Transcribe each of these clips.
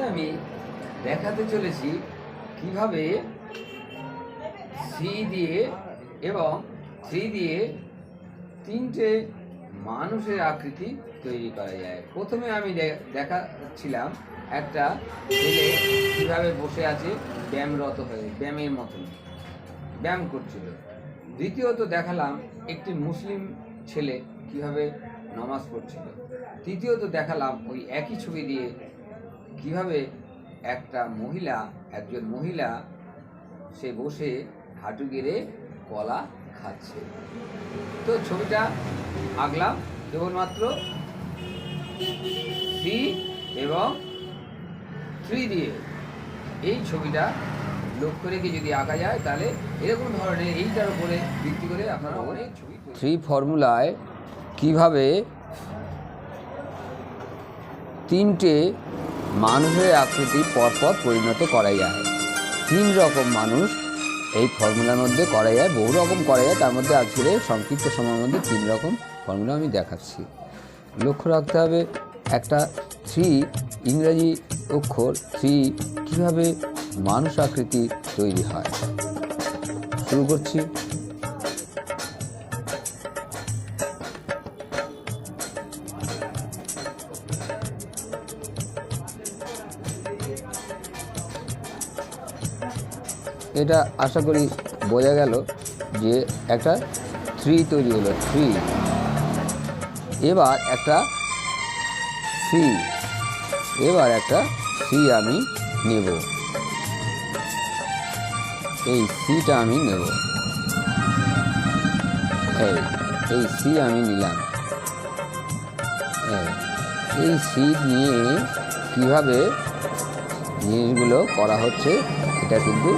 আমি দেখাতে চলেছি কিভাবে সি দিয়ে এবং 3 দিয়ে 3টে মানুষের আকৃতি তৈরি করা যায়। প্রথমে আমি দেখাচ্ছিলাম একটা ছেলে কীভাবে বসে আছে ব্যায়ামরত হয়ে, ব্যায়ামের মতন ব্যায়াম করছিল। দ্বিতীয়ত দেখালাম একটি মুসলিম ছেলে কিভাবে নামাজ পড়ছিল। তৃতীয়ত দেখালাম ওই একই ছবি দিয়ে কিভাবে একজন মহিলা সে বসে হাঁটু গেড়ে কলা খাচ্ছে। তো ছবিটা আঁকলাম কেবলমাত্র 3 এবং 3 দিয়ে। এই ছবিটা লক্ষ্য রেখে যদি আঁকা যায় তাহলে এরকম ধরনের এইটার উপরে ভিত্তি করে আপনারা অনেক ছবি 3 ফর্মুলায় কিভাবে 3টে মানুষের আকৃতি পরপর পরিণত করা যায়। 3 রকম মানুষ এই ফর্মুলার মধ্যে করা যায়, বহু রকম করা যায়। তার মধ্যে আজকে সংক্ষিপ্ত সময়ের মধ্যে 3 রকম ফর্মুলা আমি দেখাচ্ছি। লক্ষ্য রাখতে হবে একটা 3 ইংরেজি অক্ষর 3 কীভাবে মানুষ আকৃতি তৈরি হয়। শুরু করছি। এটা আশা করি বোঝা গেল যে একটা 3 তৈরি হলো 3। এবার একটা সি, আমি নেব, এই সিটা আমি নেব, এই সি আমি নিলাম। এই সি নিয়ে কিভাবে জিনিসগুলো করা হচ্ছে এটা কিন্তু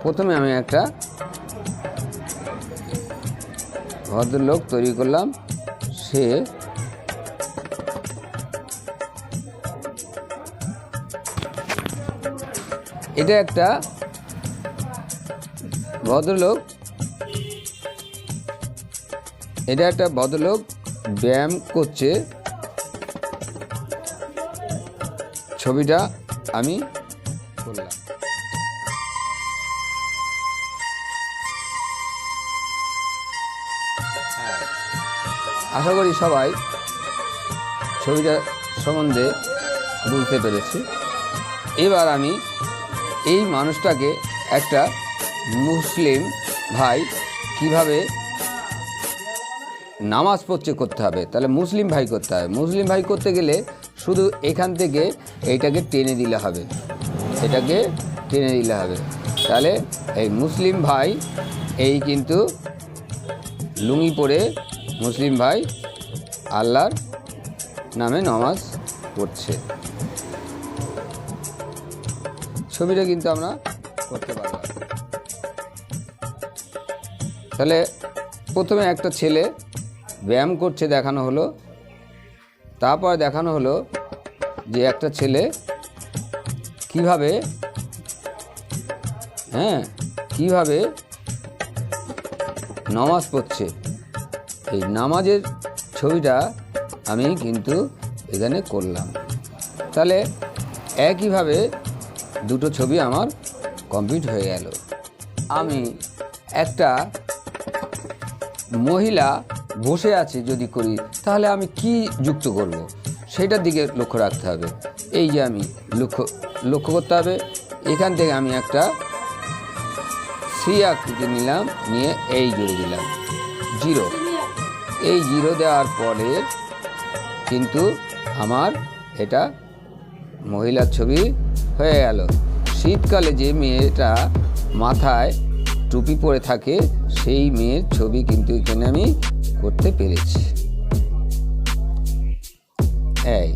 প্রথমে আমি একটা ভদ্রলোক তৈরি করলাম। সে এটা একটা ভদ্রলোক, ব্যায়াম করছে। ছবিটা আমি করলাম। আশা করি সবাই ছবিটা সম্বন্ধে বুঝতে পেরেছি। এবার আমি এই মানুষটাকে একটা মুসলিম ভাই কিভাবে নামাজ পড়ছে করতে হবে। তাহলে মুসলিম ভাই করতে হবে। মুসলিম ভাই করতে গেলে শুধু এখান থেকে এইটাকে টেনে দিলে হবে, তাহলে এই মুসলিম ভাই এই কিন্তু লুঙ্গি পরে মুসলিম ভাই আল্লাহর নামে নামাজ পড়ছে। ছবিটা কিন্তু আমরা করতে পারলাম। তাহলে প্রথমে একটা ছেলে ব্যায়াম করছে দেখানো হলো, তারপর দেখানো হলো যে একটা ছেলে কিভাবে নামাজ পড়ছে। এই নামাজের ছবিটা আমি কিন্তু এখানে করলাম। তাহলে একইভাবে দুটো ছবি আমার কমপ্লিট হয়ে গেল। আমি একটা মহিলা বসে আছে যদি করি তাহলে আমি কি যুক্ত করব সেটার দিকে লক্ষ্য রাখতে হবে। এই যে আমি লক্ষ্য করতে হবে। এখান থেকে আমি একটা সি আকৃতি নিলাম, নিয়ে এই জুড়ে দিলাম 0। এই 0 দেওয়ার পরে কিন্তু আমার এটা মহিলার ছবি হয়ে গেল। শীতকালে যে মেয়েটা মাথায় টুপি পরে থাকে সেই মেয়ের ছবি কিন্তু এখানে আমি করতে পেরেছি। এই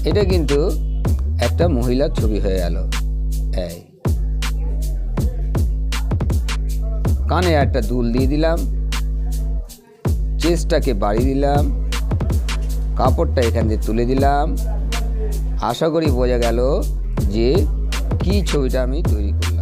এটা কিন্তু একটা মহিলার ছবি হয়ে গেল। এই কানে একটা দুল দিয়ে দিলাম, চেস্টটাকে বাড়িয়ে দিলাম, কাপড়টা এখান দিয়ে তুলে দিলাম। আশা করি বোঝা গেল যে কি ছবিটা আমি তৈরি করলাম।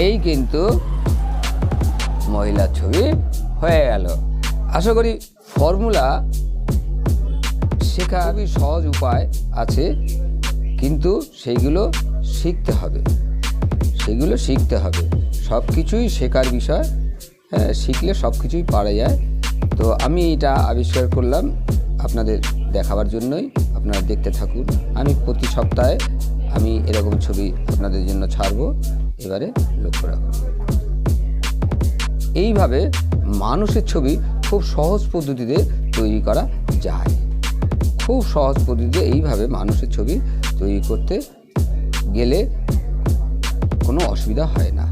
এই কিন্তু মহিলার ছবি হয়ে গেল। আশা করি ফর্মুলা শেখা খুবই সহজ উপায় আছে, কিন্তু সেইগুলো শিখতে হবে, সব কিছুই শেখার বিষয়। হ্যাঁ, শিখলে সব কিছুই পারা যায়। তো আমি এটা আবিষ্কার করলাম আপনাদের দেখাবার জন্যই। আপনারা দেখতে থাকুন। আমি প্রতি সপ্তাহে আমি এরকম ছবি আপনাদের জন্য ছাড়বো। এবারে লক্ষ্য রাখুন। এইভাবে মানুষের ছবি খুব সহজ পদ্ধতিতে তৈরি করা যায়। খুব সহজ পদ্ধতিতে এইভাবে মানুষের ছবি তৈরি করতে গেলে কোনো অসুবিধা হয় না।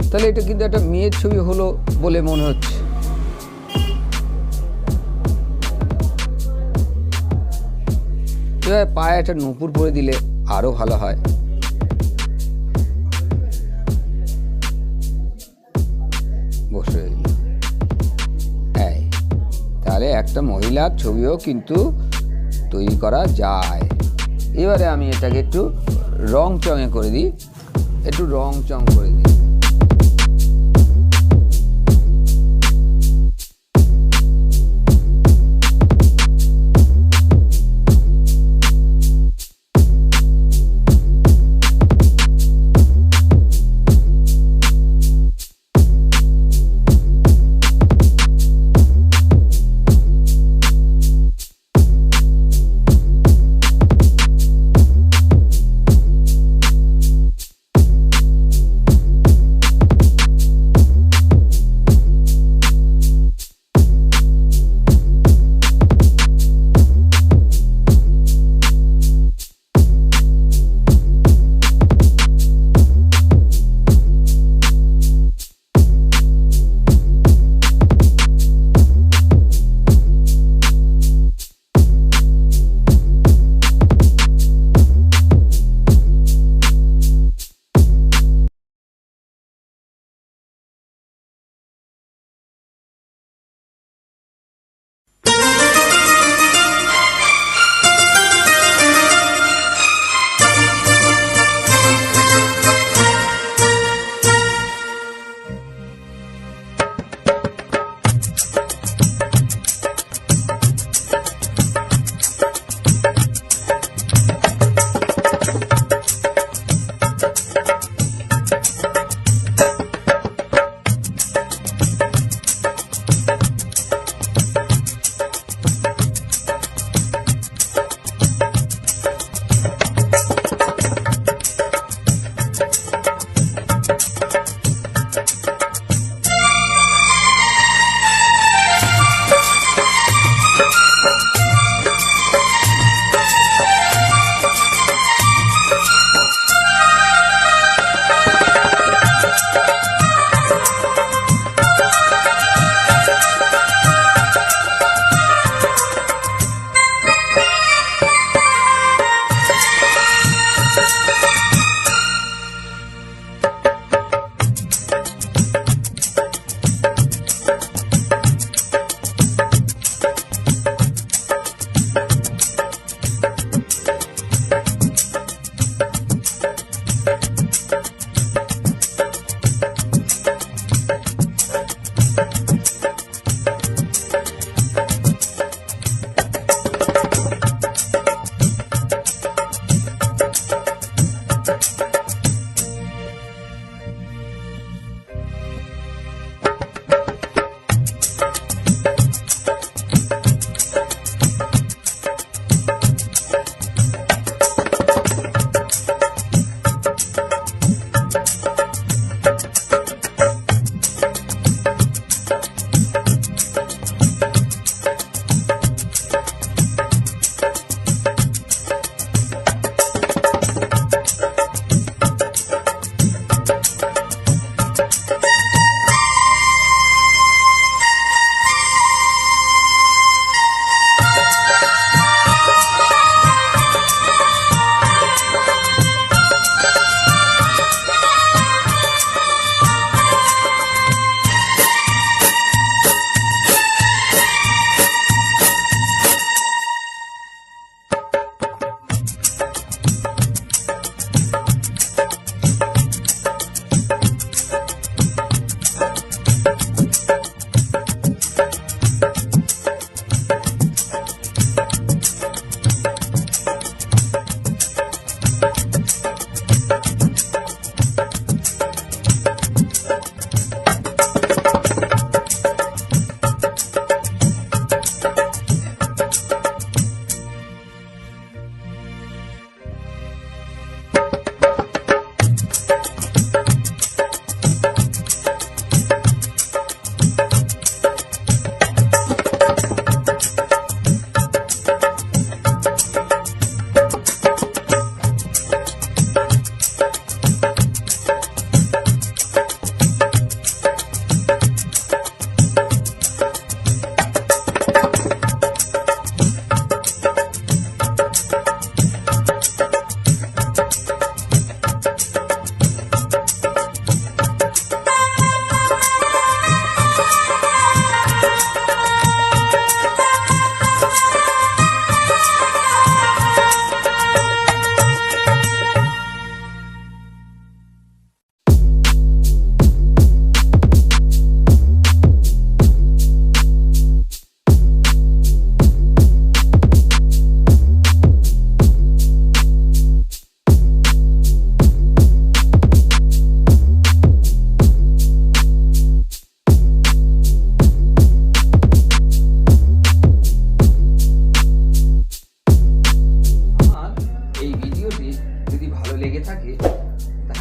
তাহলে এটা কিন্তু একটা মেয়ের ছবি হলো বলে মনে হচ্ছে। এবার পায়ে একটা নূপুর পরে দিলে আরো ভালো হয়। বসে রইল। তাহলে একটা মহিলার ছবিও কিন্তু তৈরি করা যায়। এবারে আমি এটাকে একটু রং চঙে করে দিই, একটু রং চং করে দিই।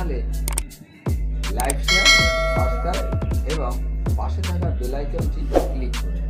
তাহলে লাইক, শেয়ার, সাবস্ক্রাইব এবং পাশে থাকা বেল আইকনটি ক্লিক করুন।